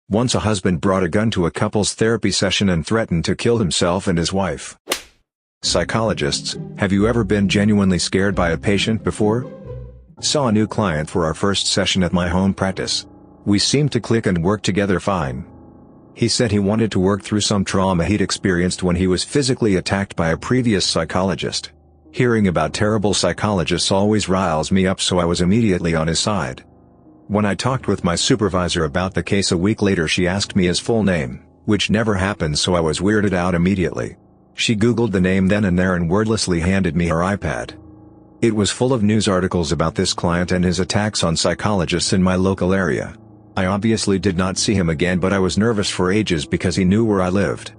Once a husband brought a gun to a couple's therapy session and threatened to kill himself and his wife. Psychologists, have you ever been genuinely scared by a patient before? Saw a new client for our first session at my home practice. We seemed to click and work together fine. He said he wanted to work through some trauma he'd experienced when he was physically attacked by a previous psychologist. Hearing about terrible psychologists always riles me up, so I was immediately on his side. When I talked with my supervisor about the case a week later, she asked me his full name, which never happened, so I was weirded out immediately. She Googled the name then and there and wordlessly handed me her iPad. It was full of news articles about this client and his attacks on psychologists in my local area. I obviously did not see him again, but I was nervous for ages because he knew where I lived.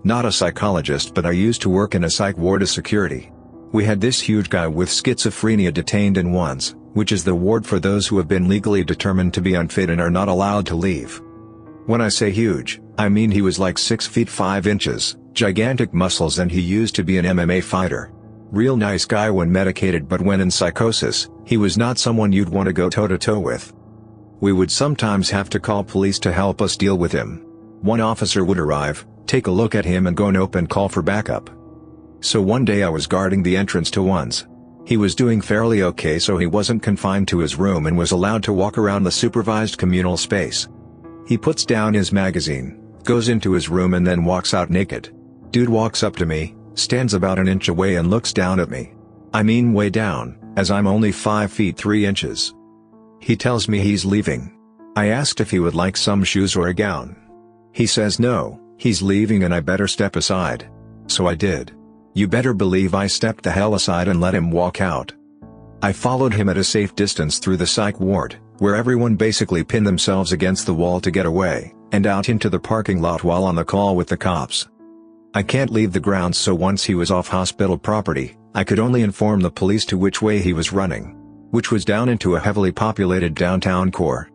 Not a psychologist, but I used to work in a psych ward as security. We had this huge guy with schizophrenia detained in ONES, which is the ward for those who have been legally determined to be unfit and are not allowed to leave. When I say huge, I mean he was like 6 feet 5 inches, gigantic muscles, and he used to be an MMA fighter. Real nice guy when medicated, but when in psychosis, he was not someone you'd want to go toe-to-toe with. We would sometimes have to call police to help us deal with him. One officer would arrive, take a look at him and go nope and call for backup. So one day I was guarding the entrance to ONES. He was doing fairly okay, so he wasn't confined to his room and was allowed to walk around the supervised communal space. He puts down his magazine, goes into his room and then walks out naked. Dude walks up to me, stands about an inch away and looks down at me. I mean way down, as I'm only 5 feet 3 inches. He tells me he's leaving. I asked if he would like some shoes or a gown. He says no, he's leaving and I better step aside. So I did. You better believe I stepped the hell aside and let him walk out. I followed him at a safe distance through the psych ward, where everyone basically pinned themselves against the wall to get away, and out into the parking lot while on the call with the cops. I can't leave the grounds, so once he was off hospital property, I could only inform the police to which way he was running, which was down into a heavily populated downtown core.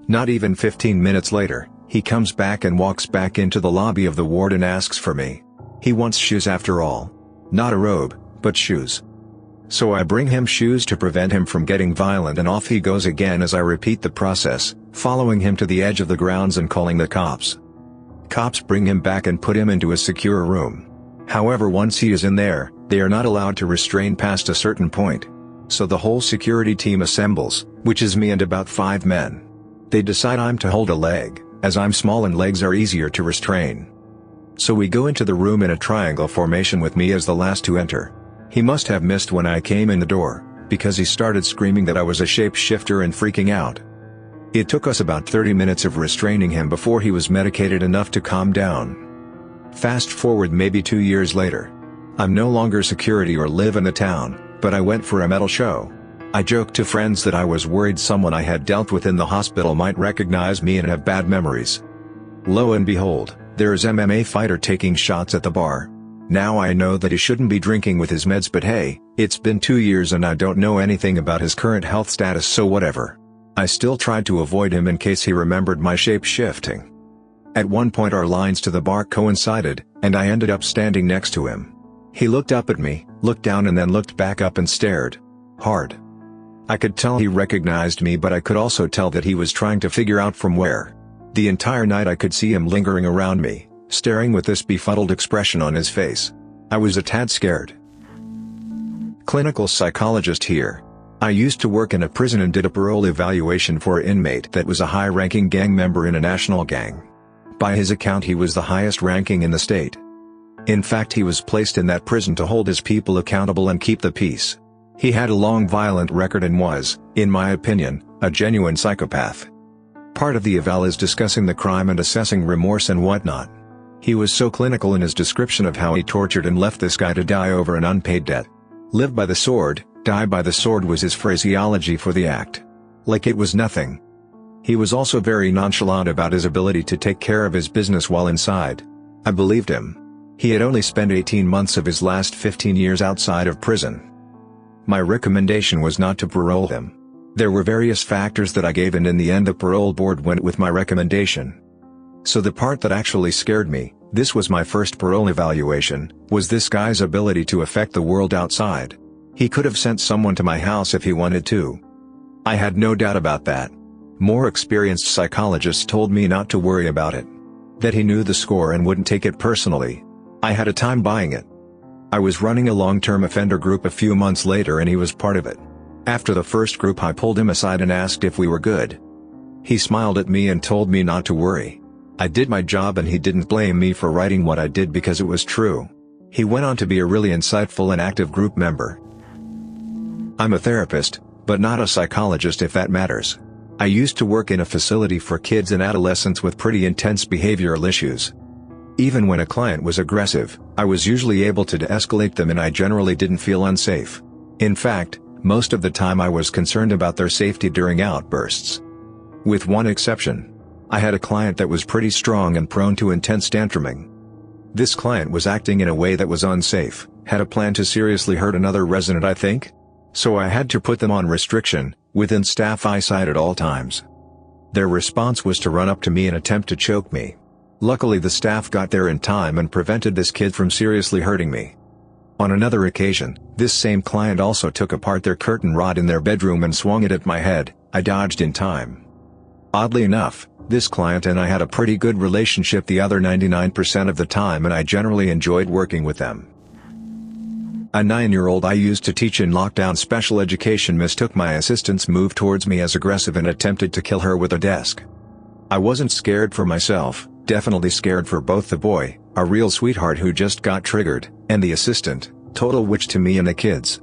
Not even 15 minutes later, he comes back and walks back into the lobby of the ward and asks for me. He wants shoes after all. Not a robe, but shoes. So I bring him shoes to prevent him from getting violent, and off he goes again as I repeat the process, following him to the edge of the grounds and calling the cops. Cops bring him back and put him into a secure room. However, once he is in there, they are not allowed to restrain past a certain point. So the whole security team assembles, which is me and about 5 men. They decide I'm to hold a leg, as I'm small and legs are easier to restrain. So we go into the room in a triangle formation with me as the last to enter. He must have missed when I came in the door, because he started screaming that I was a shapeshifter and freaking out. It took us about 30 minutes of restraining him before he was medicated enough to calm down. Fast forward maybe 2 years later. I'm no longer security or live in the town, but I went for a metal show. I joked to friends that I was worried someone I had dealt with in the hospital might recognize me and have bad memories. Lo and behold, there is MMA fighter taking shots at the bar. Now I know that he shouldn't be drinking with his meds, but hey, it's been 2 years and I don't know anything about his current health status, so whatever. I still tried to avoid him in case he remembered my shape-shifting. At one point our lines to the bar coincided, and I ended up standing next to him. He looked up at me, looked down and then looked back up and stared hard. I could tell he recognized me, but I could also tell that he was trying to figure out from where. The entire night I could see him lingering around me, staring with this befuddled expression on his face. I was a tad scared. Clinical psychologist here. I used to work in a prison and did a parole evaluation for an inmate that was a high-ranking gang member in a national gang. By his account, he was the highest ranking in the state. In fact, he was placed in that prison to hold his people accountable and keep the peace. He had a long violent record and was, in my opinion, a genuine psychopath. Part of the eval is discussing the crime and assessing remorse and whatnot. He was so clinical in his description of how he tortured and left this guy to die over an unpaid debt. Live by the sword, die by the sword was his phraseology for the act. Like it was nothing. He was also very nonchalant about his ability to take care of his business while inside. I believed him. He had only spent 18 months of his last 15 years outside of prison. My recommendation was not to parole him. There were various factors that I gave, and in the end the parole board went with my recommendation. So the part that actually scared me, this was my first parole evaluation, was this guy's ability to affect the world outside. He could have sent someone to my house if he wanted to. I had no doubt about that. More experienced psychologists told me not to worry about it. That he knew the score and wouldn't take it personally. I had a time buying it. I was running a long-term offender group a few months later and he was part of it. After the first group I pulled him aside and asked if we were good. He smiled at me and told me not to worry. I did my job and he didn't blame me for writing what I did because it was true. He went on to be a really insightful and active group member. I'm a therapist, but not a psychologist if that matters. I used to work in a facility for kids and adolescents with pretty intense behavioral issues. Even when a client was aggressive, I was usually able to de-escalate them and I generally didn't feel unsafe. In fact, most of the time I was concerned about their safety during outbursts. With one exception. I had a client that was pretty strong and prone to intense tantruming. This client was acting in a way that was unsafe, had a plan to seriously hurt another resident I think. So I had to put them on restriction, within staff eyesight at all times. Their response was to run up to me and attempt to choke me. Luckily the staff got there in time and prevented this kid from seriously hurting me. On another occasion, this same client also took apart their curtain rod in their bedroom and swung it at my head. I dodged in time. Oddly enough, this client and I had a pretty good relationship the other 99% of the time and I generally enjoyed working with them. A 9-year-old I used to teach in lockdown special education mistook my assistant's move towards me as aggressive and attempted to kill her with a desk. I wasn't scared for myself, definitely scared for both the boy, a real sweetheart who just got triggered, and the assistant, total witch to me and the kids.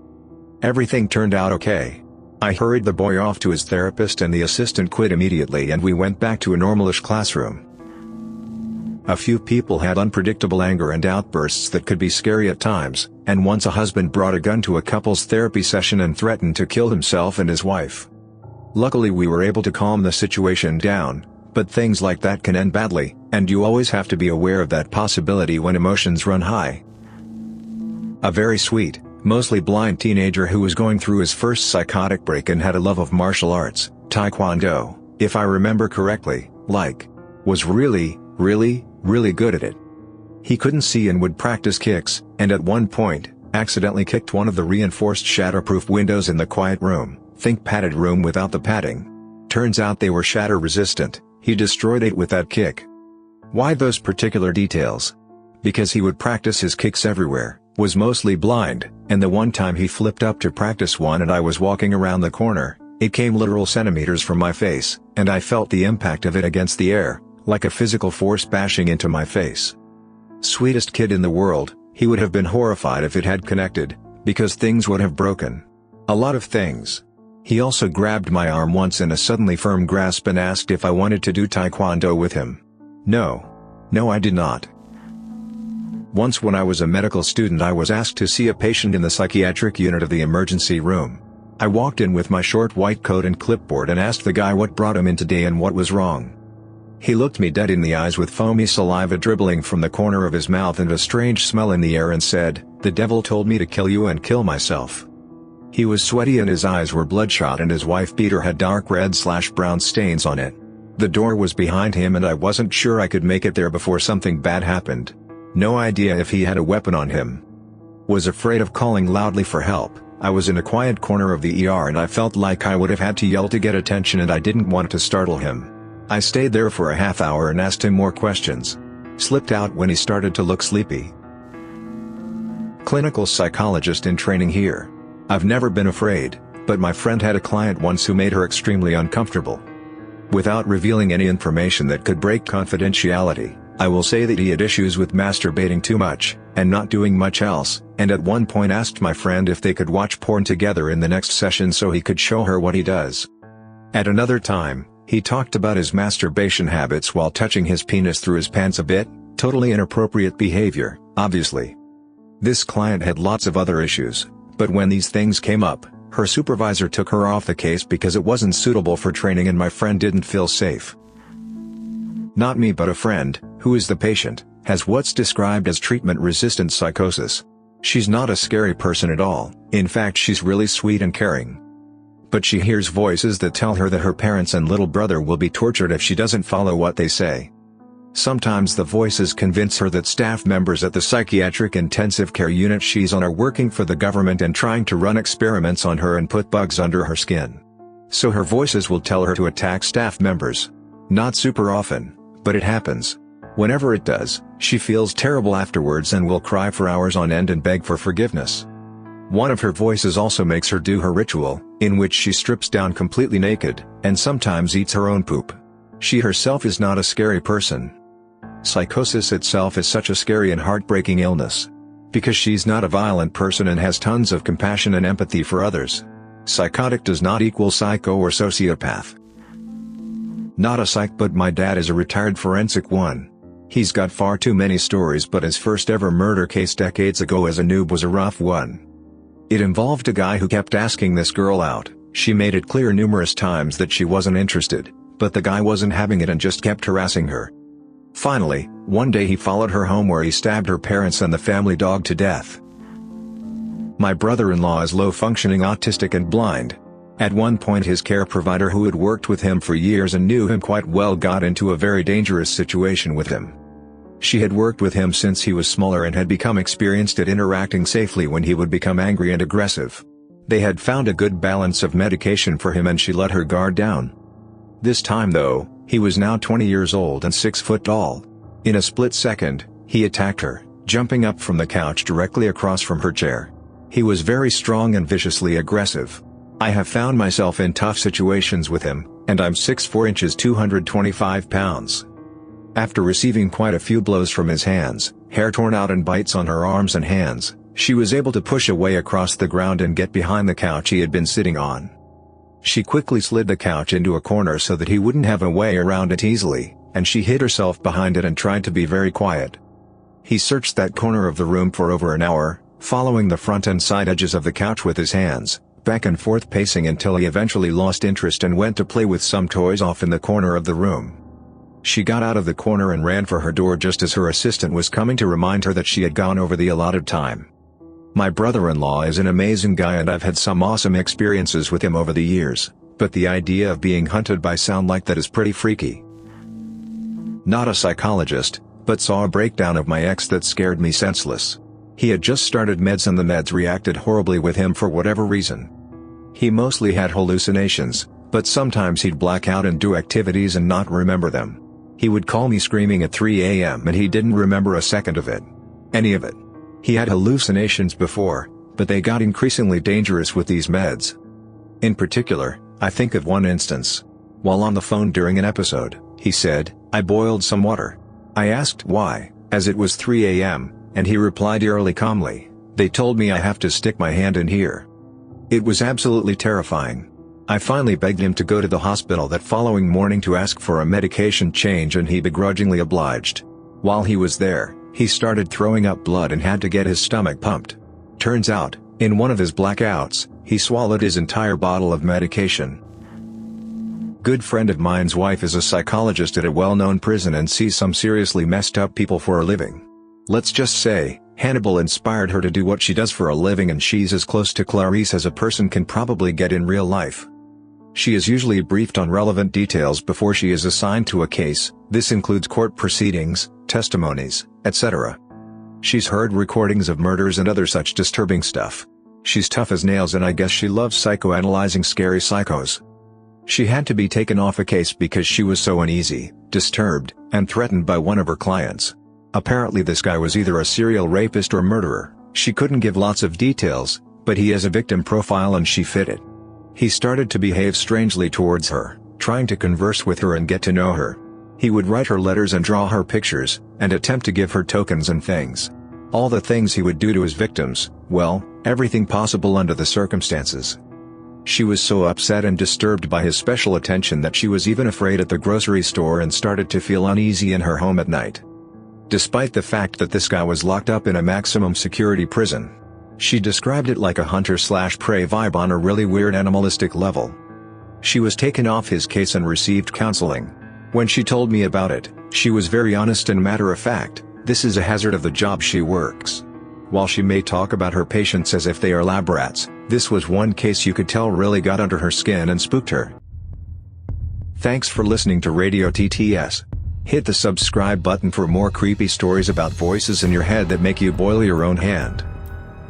Everything turned out okay. I hurried the boy off to his therapist and the assistant quit immediately and we went back to a normalish classroom. A few people had unpredictable anger and outbursts that could be scary at times, and once a husband brought a gun to a couple's therapy session and threatened to kill himself and his wife. Luckily we were able to calm the situation down, but things like that can end badly, and you always have to be aware of that possibility when emotions run high. A very sweet, mostly blind teenager who was going through his first psychotic break and had a love of martial arts, Taekwondo, if I remember correctly, was really good at it. He couldn't see and would practice kicks, and at one point, accidentally kicked one of the reinforced shatterproof windows in the quiet room, think padded room without the padding. Turns out they were shatter resistant, he destroyed it with that kick. Why those particular details? Because he would practice his kicks everywhere, was mostly blind, and the one time he flipped up to practice one and I was walking around the corner, it came literal centimeters from my face, and I felt the impact of it against the air, like a physical force bashing into my face. Sweetest kid in the world, he would have been horrified if it had connected, because things would have broken. A lot of things. He also grabbed my arm once in a suddenly firm grasp and asked if I wanted to do Taekwondo with him. No, I did not. Once when I was a medical student I was asked to see a patient in the psychiatric unit of the emergency room. I walked in with my short white coat and clipboard and asked the guy what brought him in today and what was wrong. He looked me dead in the eyes with foamy saliva dribbling from the corner of his mouth and a strange smell in the air and said, "The devil told me to kill you and kill myself." He was sweaty and his eyes were bloodshot and his wife beater had dark red/brown stains on it. The door was behind him and I wasn't sure I could make it there before something bad happened. No idea if he had a weapon on him. Was afraid of calling loudly for help. I was in a quiet corner of the ER and I felt like I would have had to yell to get attention and I didn't want to startle him. I stayed there for a half hour and asked him more questions. Slipped out when he started to look sleepy. Clinical psychologist in training here. I've never been afraid, but my friend had a client once who made her extremely uncomfortable. Without revealing any information that could break confidentiality, I will say that he had issues with masturbating too much, and not doing much else, and at one point asked my friend if they could watch porn together in the next session so he could show her what he does. At another time, he talked about his masturbation habits while touching his penis through his pants a bit, totally inappropriate behavior, obviously. This client had lots of other issues, but when these things came up, her supervisor took her off the case because it wasn't suitable for training and my friend didn't feel safe. Not me but a friend, who is the patient, has what's described as treatment-resistant psychosis. She's not a scary person at all, in fact she's really sweet and caring. But she hears voices that tell her that her parents and little brother will be tortured if she doesn't follow what they say. Sometimes the voices convince her that staff members at the psychiatric intensive care unit she's on are working for the government and trying to run experiments on her and put bugs under her skin. so her voices will tell her to attack staff members. Not super often, but it happens. Whenever it does, she feels terrible afterwards and will cry for hours on end and beg for forgiveness. One of her voices also makes her do her ritual, in which she strips down completely naked, and sometimes eats her own poop. She herself is not a scary person. Psychosis itself is such a scary and heartbreaking illness. Because she's not a violent person and has tons of compassion and empathy for others. Psychotic does not equal psycho or sociopath. Not a psych, but my dad is a retired forensic one. He's got far too many stories, but his first ever murder case decades ago as a noob was a rough one. It involved a guy who kept asking this girl out. She made it clear numerous times that she wasn't interested, but the guy wasn't having it and just kept harassing her. Finally, one day he followed her home where he stabbed her parents and the family dog to death. My brother-in-law is low-functioning autistic and blind. At one point his care provider, who had worked with him for years and knew him quite well, got into a very dangerous situation with him. She had worked with him since he was smaller and had become experienced at interacting safely when he would become angry and aggressive. They had found a good balance of medication for him and she let her guard down. This time though, he was now 20 years old and 6 foot tall. In a split second, he attacked her, jumping up from the couch directly across from her chair. He was very strong and viciously aggressive. I have found myself in tough situations with him, and I'm 6'4" 225 pounds. After receiving quite a few blows from his hands, hair torn out and bites on her arms and hands, she was able to push away across the ground and get behind the couch he had been sitting on. She quickly slid the couch into a corner so that he wouldn't have a way around it easily, and she hid herself behind it and tried to be very quiet. He searched that corner of the room for over an hour, following the front and side edges of the couch with his hands, back and forth pacing until he eventually lost interest and went to play with some toys off in the corner of the room. She got out of the corner and ran for her door just as her assistant was coming to remind her that she had gone over the allotted time. My brother-in-law is an amazing guy and I've had some awesome experiences with him over the years, but the idea of being hunted by sound like that is pretty freaky. Not a psychologist, but saw a breakdown of my ex that scared me senseless. He had just started meds and the meds reacted horribly with him for whatever reason. He mostly had hallucinations, but sometimes he'd black out and do activities and not remember them. He would call me screaming at 3 a.m. and he didn't remember a second of it. Any of it. He had hallucinations before, but they got increasingly dangerous with these meds. In particular, I think of one instance. While on the phone during an episode, he said, "I boiled some water." I asked why, as it was 3 a.m., and he replied eerily calmly, "They told me I have to stick my hand in here." It was absolutely terrifying. I finally begged him to go to the hospital that following morning to ask for a medication change and he begrudgingly obliged. While he was there, he started throwing up blood and had to get his stomach pumped. Turns out, in one of his blackouts, he swallowed his entire bottle of medication. Good friend of mine's wife is a psychologist at a well-known prison and sees some seriously messed up people for a living. Let's just say, Hannibal inspired her to do what she does for a living and she's as close to Clarice as a person can probably get in real life. She is usually briefed on relevant details before she is assigned to a case. This includes court proceedings, testimonies, etc. She's heard recordings of murders and other such disturbing stuff. She's tough as nails and I guess she loves psychoanalyzing scary psychos. She had to be taken off a case because she was so uneasy, disturbed, and threatened by one of her clients. Apparently this guy was either a serial rapist or murderer. She couldn't give lots of details, but he has a victim profile and she fit it. He started to behave strangely towards her, trying to converse with her and get to know her. He would write her letters and draw her pictures, and attempt to give her tokens and things. All the things he would do to his victims, well, everything possible under the circumstances. She was so upset and disturbed by his special attention that she was even afraid at the grocery store and started to feel uneasy in her home at night. Despite the fact that this guy was locked up in a maximum security prison. She described it like a hunter-slash-prey vibe on a really weird animalistic level. She was taken off his case and received counseling. When she told me about it, she was very honest and matter-of-fact. This is a hazard of the job she works. While she may talk about her patients as if they are lab rats, this was one case you could tell really got under her skin and spooked her. Thanks for listening to Radio TTS. Hit the subscribe button for more creepy stories about voices in your head that make you boil your own hand.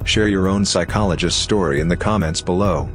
Share your own psychologist story in the comments below.